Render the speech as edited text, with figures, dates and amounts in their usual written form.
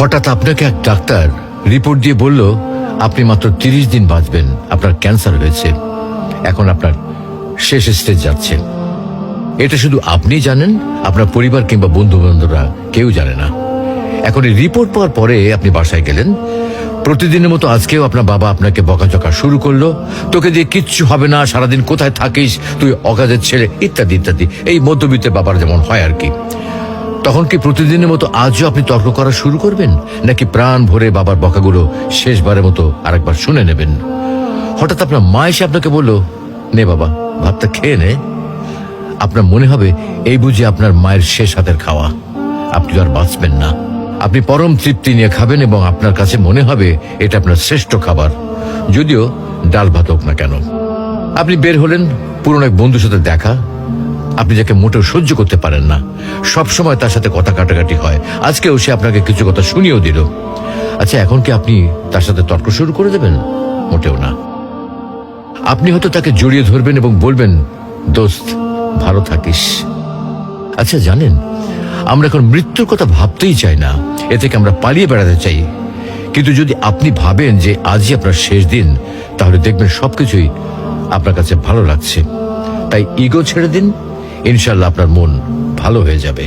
হঠাৎ আপনাকে এক ডাক্তার রিপোর্ট দিয়ে বলল আপনি মাত্র 30 দিন বাঁচবেন, আপনার ক্যান্সার হয়েছে, এখন আপনার শেষ স্টেজ যাচ্ছে। এটা শুধু আপনি জানেন, আপনার পরিবার কিংবা বন্ধু বান্ধবরা কেউ জানে না। এখন এই রিপোর্ট পাওয়ার পরে আপনি বাসায় গেলেন, প্রতিদিনের মতো আজকেও আপনার বাবা আপনাকে বকাঝকা শুরু করলো, তোকে দিয়ে কিচ্ছু হবে না, সারাদিন কোথায় থাকিস তুই, অকাজের ছেলে, ইত্যাদি ইত্যাদি। এই মধ্যবিত্তের বাবার যেমন হয় আর কি। তখন কি প্রতিদিনের মতো আজও আপনি তর্ক করা শুরু করবেন, নাকি প্রাণ ভরে বাবার বকাগুলো শেষবারের মতো আরেকবার শুনে নেবেন? হঠাৎ আপনার মা এসে আপনাকে বলল, নে বাবা ভাতটা খেয়ে নে। আপনার মনে হবে এই বুঝি আপনার মায়ের শেষ হাতের খাওয়া, আপনি আর বাঁচবেন না। আপনি পরম তৃপ্তি নিয়ে খাবেন এবং আপনার কাছে মনে হবে এটা আপনার শ্রেষ্ঠ খাবার, যদিও ডাল ভাত হোক না কেন। আপনি বের হলেন, পুরনো এক বন্ধুর সাথে দেখা, আপনি যাকে মোটেও সহ্য করতে পারেন না, সব সময় তার সাথে কথা কাটাকাটি হয়, আজকেও সে আপনাকে কিছু কথা শুনিয়েও দিল। আচ্ছা, এখন কি আপনি তার সাথে তর্ক শুরু করে দেবেন? মোটেও না। আপনি হয়তো তাকে জড়িয়ে ধরবেন এবং বলবেন, দোস্ত ভালো থাকিস। আচ্ছা জানেন, আমরা এখন মৃত্যুর কথা ভাবতেই চাই না, এ থেকে আমরা পালিয়ে বেড়াতে চাই। কিন্তু যদি আপনি ভাবেন যে আজই আপনার শেষ দিন, তাহলে দেখবেন সবকিছুই আপনার কাছে ভালো লাগছে। তাই ইগো ছেড়ে দিন, ইনশাল্লাহ আপনার মন ভালো হয়ে যাবে।